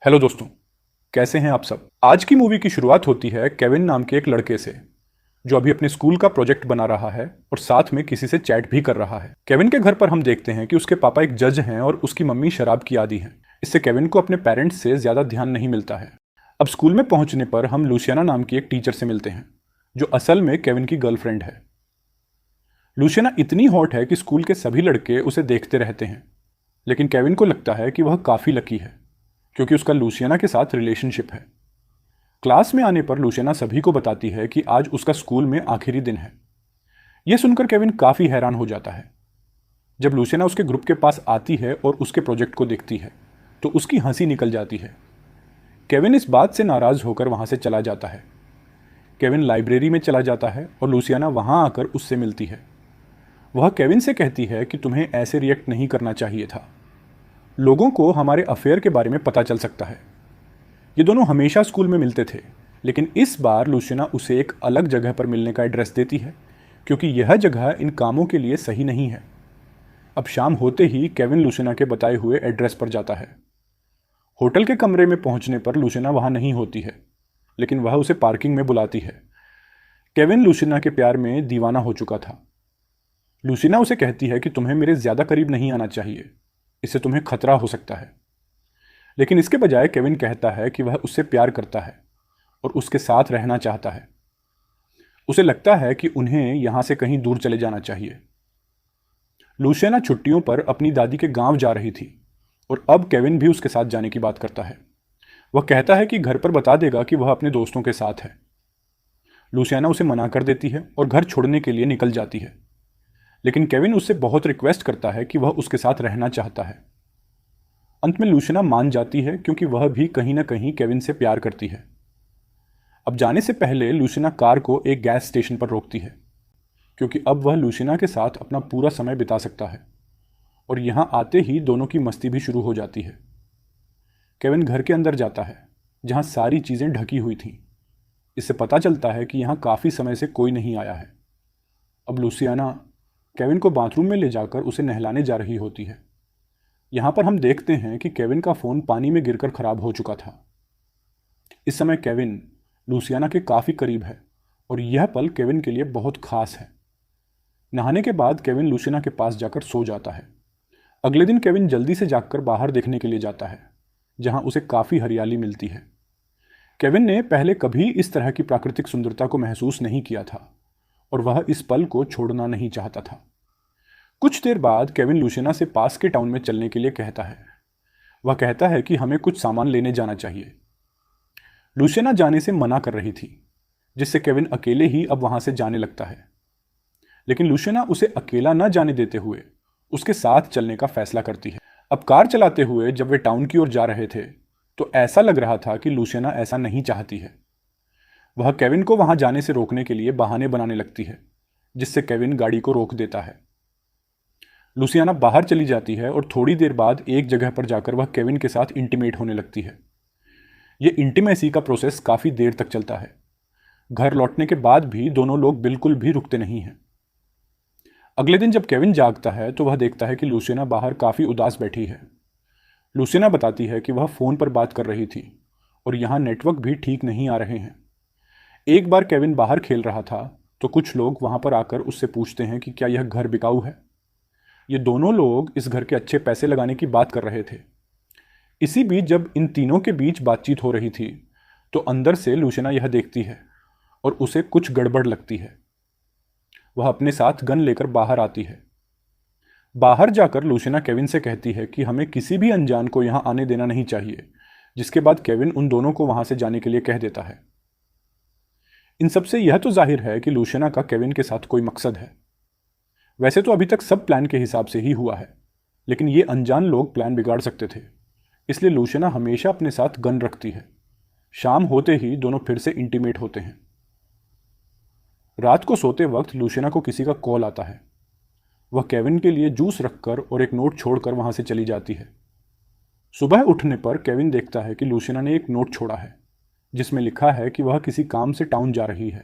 Hello दोस्तों, कैसे हैं आप सब। आज की मूवी की शुरुआत होती है केविन नाम के एक लड़के से जो अभी अपने स्कूल का प्रोजेक्ट बना रहा है और साथ में किसी से चैट भी कर रहा है। केविन के घर पर हम देखते हैं कि उसके पापा एक जज हैं और उसकी मम्मी शराब की आदी है। इससे केविन को अपने पेरेंट्स से ज्यादा ध्यान नहीं मिलता है। अब स्कूल में पहुंचने पर हम लूसियाना नाम की एक टीचर से मिलते हैं जो असल में केविन की गर्लफ्रेंड है। लूसियाना इतनी हॉट है कि स्कूल के सभी लड़के उसे देखते रहते हैं, लेकिन केविन को लगता है कि वह काफी लकी है क्योंकि उसका लूसियाना के साथ रिलेशनशिप है। क्लास में आने पर लूसियाना सभी को बताती है कि आज उसका स्कूल में आखिरी दिन है। यह सुनकर केविन काफी हैरान हो जाता है। जब लूसियाना उसके ग्रुप के पास आती है और उसके प्रोजेक्ट को देखती है तो उसकी हंसी निकल जाती है। केविन इस बात से नाराज होकर वहां से चला जाता है। केविन लाइब्रेरी में चला जाता है और लूसियाना वहां आकर उससे मिलती है। वह केविन से कहती है कि तुम्हें ऐसे रिएक्ट नहीं करना चाहिए था। लोगों को हमारे अफेयर के बारे में पता चल सकता है। ये दोनों हमेशा स्कूल में मिलते थे, लेकिन इस बार लूसियाना उसे एक अलग जगह पर मिलने का एड्रेस देती है क्योंकि यह जगह इन कामों के लिए सही नहीं है। अब शाम होते ही केविन लूसियाना के बताए हुए एड्रेस पर जाता है। होटल के कमरे में पहुंचने पर लूसियाना वहां नहीं होती है, लेकिन वह उसे पार्किंग में बुलाती है। केविन लूसियाना के प्यार में दीवाना हो चुका था। लूसियाना उसे कहती है कि तुम्हें मेरे ज्यादा करीब नहीं आना चाहिए, इससे तुम्हें खतरा हो सकता है। लेकिन इसके बजाय केविन कहता है कि वह उससे प्यार करता है और उसके साथ रहना चाहता है। उसे लगता है कि उन्हें यहां से कहीं दूर चले जाना चाहिए। लूसियाना छुट्टियों पर अपनी दादी के गांव जा रही थी और अब केविन भी उसके साथ जाने की बात करता है। वह कहता है कि घर पर बता देगा कि वह अपने दोस्तों के साथ है। लूसियाना उसे मना कर देती है और घर छोड़ने के लिए निकल जाती है, लेकिन केविन उससे बहुत रिक्वेस्ट करता है कि वह उसके साथ रहना चाहता है। अंत में लूसियाना मान जाती है क्योंकि वह भी कहीं ना कहीं केविन से प्यार करती है। अब जाने से पहले लूसियाना कार को एक गैस स्टेशन पर रोकती है क्योंकि अब वह लूसियाना के साथ अपना पूरा समय बिता सकता है, और यहां आते ही दोनों की मस्ती भी शुरू हो जाती है। केविन घर के अंदर जाता है जहां सारी चीजें ढकी हुई थीं। इससे पता चलता है कि यहां काफी समय से कोई नहीं आया है। अब लूसियाना केविन को बाथरूम में ले जाकर उसे नहलाने जा रही होती है। यहां पर हम देखते हैं कि केविन का फोन पानी में गिरकर खराब हो चुका था। इस समय केविन लूसियाना के काफी करीब है और यह पल केविन के लिए बहुत खास है। नहाने के बाद केविन लूसियाना के पास जाकर सो जाता है। अगले दिन केविन जल्दी से जागकर बाहर देखने के लिए जाता है जहां उसे काफी हरियाली मिलती है। केविन ने पहले कभी इस तरह की प्राकृतिक सुंदरता को महसूस नहीं किया था और वह इस पल को छोड़ना नहीं चाहता था। कुछ देर बाद केविन लूसियाना से पास के टाउन में चलने के लिए कहता है। वह कहता है कि हमें कुछ सामान लेने जाना चाहिए। लूसियाना जाने से मना कर रही थी, जिससे केविन अकेले ही अब वहां से जाने लगता है। लेकिन लूसियाना उसे अकेला न जाने देते हुए उसके साथ चलने का फैसला करती है। अब कार चलाते हुए जब वे टाउन की ओर जा रहे थे तो ऐसा लग रहा था कि लूसियाना ऐसा नहीं चाहती है। वह केविन को वहां जाने से रोकने के लिए बहाने बनाने लगती है, जिससे केविन गाड़ी को रोक देता है। लूसियाना बाहर चली जाती है और थोड़ी देर बाद एक जगह पर जाकर वह केविन के साथ इंटीमेट होने लगती है। यह इंटीमेसी का प्रोसेस काफी देर तक चलता है। घर लौटने के बाद भी दोनों लोग बिल्कुल भी रुकते नहीं हैं। अगले दिन जब केविन जागता है तो वह देखता है कि लूसियाना बाहर काफी उदास बैठी है। लूसियाना बताती है कि वह फोन पर बात कर रही थी और यहां नेटवर्क भी ठीक नहीं आ रहे हैं। एक बार केविन बाहर खेल रहा था तो कुछ लोग वहां पर आकर उससे पूछते हैं कि क्या यह घर बिकाऊ है। ये दोनों लोग इस घर के अच्छे पैसे लगाने की बात कर रहे थे। इसी बीच जब इन तीनों के बीच बातचीत हो रही थी तो अंदर से लूसियाना यह देखती है और उसे कुछ गड़बड़ लगती है। वह अपने साथ गन लेकर बाहर आती है। बाहर जाकर लूसियाना केविन से कहती है कि हमें किसी भी अनजान को यहां आने देना नहीं चाहिए, जिसके बाद केविन उन दोनों को वहां से जाने के लिए कह देता है। इन सबसे यह तो जाहिर है कि लूसियाना का केविन के साथ कोई मकसद है। वैसे तो अभी तक सब प्लान के हिसाब से ही हुआ है, लेकिन ये अनजान लोग प्लान बिगाड़ सकते थे, इसलिए लूसियाना हमेशा अपने साथ गन रखती है। शाम होते ही दोनों फिर से इंटीमेट होते हैं। रात को सोते वक्त लूसियाना को किसी का कॉल आता है। वह केविन के लिए जूस रखकर और एक नोट छोड़कर वहां से चली जाती है। सुबह उठने पर केविन देखता है कि लूसियाना ने एक नोट छोड़ा है जिसमें लिखा है कि वह किसी काम से टाउन जा रही है।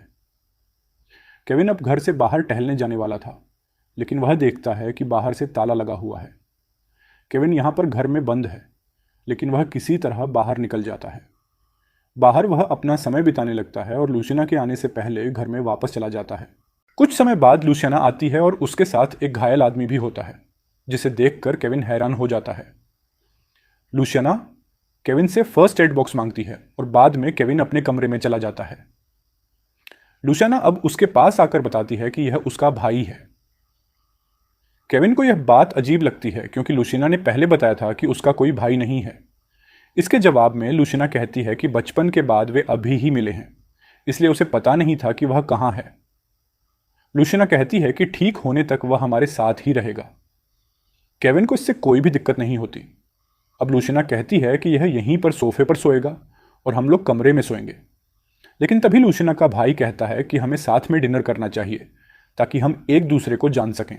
केविन अब घर से बाहर टहलने जाने वाला था, लेकिन वह देखता है कि बाहर से ताला लगा हुआ है। केविन यहां पर घर में बंद है, लेकिन वह किसी तरह बाहर निकल जाता है। बाहर वह अपना समय बिताने लगता है और लूसियाना के आने से पहले घर में वापस चला जाता है। कुछ समय बाद लूसियाना आती है और उसके साथ एक घायल आदमी भी होता है, जिसे देखकर केविन हैरान हो जाता है। लूसियाना केविन से फर्स्ट एड बॉक्स मांगती है और बाद में केविन अपने कमरे में चला जाता है। लूसियाना अब उसके पास आकर बताती है कि यह उसका भाई है। केविन को यह बात अजीब लगती है क्योंकि लूसियाना ने पहले बताया था कि उसका कोई भाई नहीं है। इसके जवाब में लूसियाना कहती है कि बचपन के बाद वे अभी ही मिले हैं, इसलिए उसे पता नहीं था कि वह कहाँ है। लूसियाना कहती है कि ठीक होने तक वह हमारे साथ ही रहेगा। केविन को इससे कोई भी दिक्कत नहीं होती। अब लूसियाना कहती है कि यह यहीं पर सोफे पर सोएगा और हम लोग कमरे में सोएंगे। लेकिन तभी लूसियाना का भाई कहता है कि हमें साथ में डिनर करना चाहिए ताकि हम एक दूसरे को जान सकें।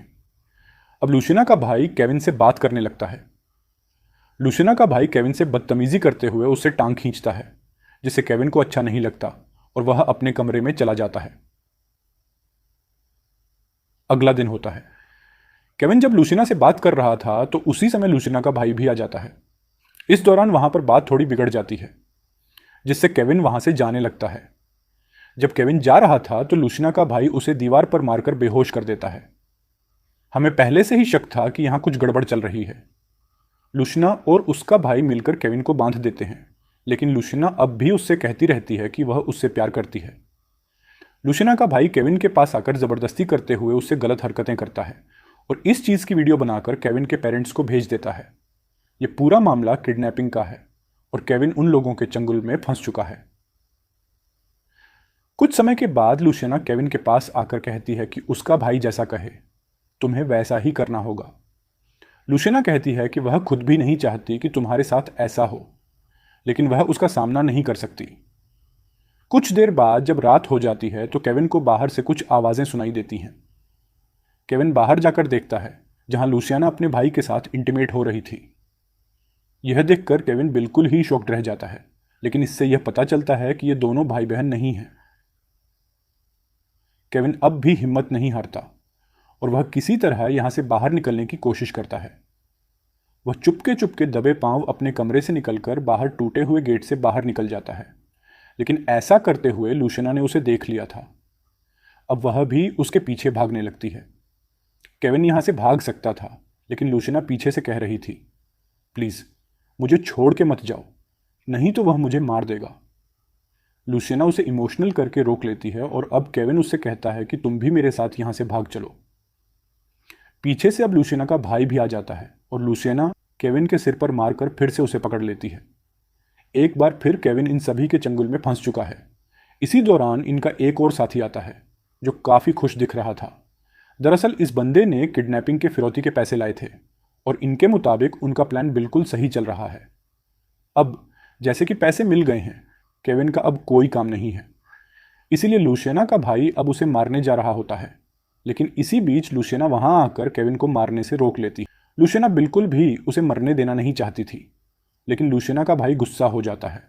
अब लूसियाना का भाई केविन से बात करने लगता है। लूसियाना का भाई केविन से बदतमीजी करते हुए उससे टांग खींचता है, जिससे केविन को अच्छा नहीं लगता और वह अपने कमरे में चला जाता है। अगला दिन होता है। केविन जब लूसियाना से बात कर रहा था तो उसी समय लूसियाना का भाई भी आ जाता है। इस दौरान वहां पर बात थोड़ी बिगड़ जाती है, जिससे केविन वहां से जाने लगता है। जब केविन जा रहा था तो लूसियाना का भाई उसे दीवार पर मारकर बेहोश कर देता है। हमें पहले से ही शक था कि यहां कुछ गड़बड़ चल रही है। लूसियाना और उसका भाई मिलकर केविन को बांध देते हैं, लेकिन लूसियाना अब भी उससे कहती रहती है कि वह उससे प्यार करती है। लूसियाना का भाई केविन के पास आकर जबरदस्ती करते हुए उससे गलत हरकतें करता है और इस चीज की वीडियो बनाकर केविन के पेरेंट्स को भेज देता है। यह पूरा मामला किडनैपिंग का है और केविन उन लोगों के चंगुल में फंस चुका है। कुछ समय के बाद लूसियाना केविन के पास आकर कहती है कि उसका भाई जैसा कहे तुम्हें वैसा ही करना होगा। लूसियाना कहती है कि वह खुद भी नहीं चाहती कि तुम्हारे साथ ऐसा हो, लेकिन वह उसका सामना नहीं कर सकती। कुछ देर बाद जब रात हो जाती है तो केविन को बाहर से कुछ आवाजें सुनाई देती हैं। केविन बाहर जाकर देखता है जहां लूसियाना अपने भाई के साथ इंटीमेट हो रही थी। यह देखकर केविन बिल्कुल ही शॉक्ड रह जाता है, लेकिन इससे यह पता चलता है कि ये दोनों भाई बहन नहीं हैं। केविन अब भी हिम्मत नहीं हारता और वह किसी तरह यहां से बाहर निकलने की कोशिश करता है। वह चुपके चुपके दबे पांव अपने कमरे से निकलकर बाहर टूटे हुए गेट से बाहर निकल जाता है, लेकिन ऐसा करते हुए लूसियाना ने उसे देख लिया था। अब वह भी उसके पीछे भागने लगती है। केविन यहां से भाग सकता था, लेकिन लूसियाना पीछे से कह रही थी, प्लीज मुझे छोड़ के मत जाओ, नहीं तो वह मुझे मार देगा। लूसियाना उसे इमोशनल करके रोक लेती है और अब केविन उससे कहता है कि तुम भी मेरे साथ यहां से भाग चलो। पीछे से अब लूसियाना का भाई भी आ जाता है और लूसियाना केविन के सिर पर मारकर फिर से उसे पकड़ लेती है। एक बार फिर केविन इन सभी के चंगुल में फंस चुका है। इसी दौरान इनका एक और साथी आता है जो काफी खुश दिख रहा था। दरअसल इस बंदे ने किडनैपिंग के फिरौती के पैसे लाए थे और इनके मुताबिक उनका प्लान बिल्कुल सही चल रहा है। अब जैसे कि पैसे मिल गए हैं, केविन का अब कोई काम नहीं है, इसीलिए लूसियाना का भाई अब उसे मारने जा रहा होता है। लेकिन इसी बीच लूसियाना वहां आकर केविन को मारने से रोक लेती है। लूसियाना बिल्कुल भी उसे मरने देना नहीं चाहती थी, लेकिन लूसियाना का भाई गुस्सा हो जाता है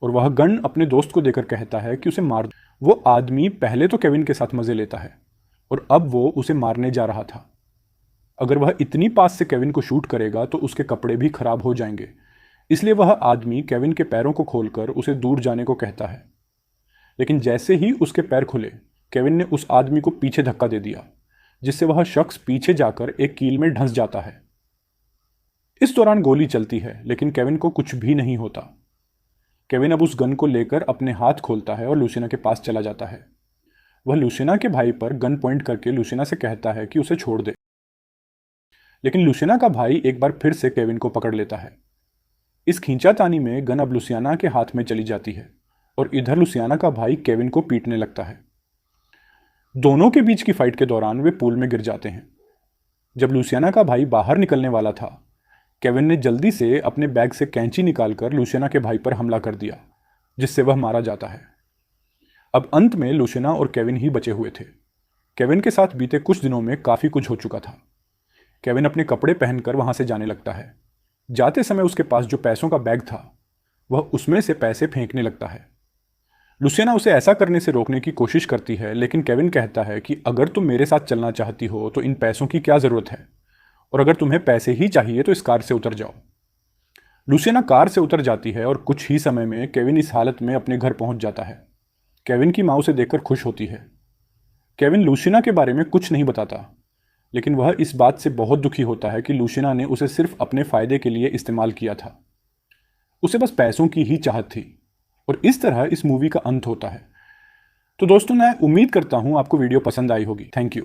और वह गन अपने दोस्त को देकर कहता है कि उसे मार दो। वो आदमी पहले तो केविन के साथ मजे लेता है और अब वो उसे मारने जा रहा था। अगर वह इतनी पास से केविन को शूट करेगा तो उसके कपड़े भी खराब हो जाएंगे, इसलिए वह आदमी केविन के पैरों को खोलकर उसे दूर जाने को कहता है। लेकिन जैसे ही उसके पैर खुले, केविन ने उस आदमी को पीछे धक्का दे दिया, जिससे वह शख्स पीछे जाकर एक कील में धंस जाता है। इस दौरान गोली चलती है, लेकिन केविन को कुछ भी नहीं होता। केविन अब उस गन को लेकर अपने हाथ खोलता है और लूसियाना के पास चला जाता है। वह लूसियाना के भाई पर गन पॉइंट करके लूसियाना से कहता है कि उसे छोड़ दे, लेकिन लूसियाना का भाई एक बार फिर से केविन को पकड़ लेता है। इस खींचातानी में गन अब लूसियाना के हाथ में चली जाती है और इधर लूसियाना का भाई केविन को पीटने लगता है। दोनों के बीच की फाइट के दौरान वे पूल में गिर जाते हैं। जब लूसियाना का भाई बाहर निकलने वाला था, केविन ने जल्दी से अपने बैग से कैंची निकालकर लूसियाना के भाई पर हमला कर दिया, जिससे वह मारा जाता है। अब अंत में लूसियाना और केविन ही बचे हुए थे। केविन के साथ बीते कुछ दिनों में काफी कुछ हो चुका था। केविन अपने कपड़े पहनकर वहां से जाने लगता है। जाते समय उसके पास जो पैसों का बैग था, वह उसमें से पैसे फेंकने लगता है। लूसियाना उसे ऐसा करने से रोकने की कोशिश करती है, लेकिन केविन कहता है कि अगर तुम मेरे साथ चलना चाहती हो तो इन पैसों की क्या जरूरत है, और अगर तुम्हें पैसे ही चाहिए तो इस कार से उतर जाओ। लूसियाना कार से उतर जाती है और कुछ ही समय में केविन इस हालत में अपने घर पहुंच जाता है। केविन की माँ उसे देखकर खुश होती है। केविन लूसियाना के बारे में कुछ नहीं बताता, लेकिन वह इस बात से बहुत दुखी होता है कि लूसियाना ने उसे सिर्फ अपने फायदे के लिए इस्तेमाल किया था। उसे बस पैसों की ही चाहत थी। और इस तरह इस मूवी का अंत होता है। तो दोस्तों, मैं उम्मीद करता हूं आपको वीडियो पसंद आई होगी। Thank you.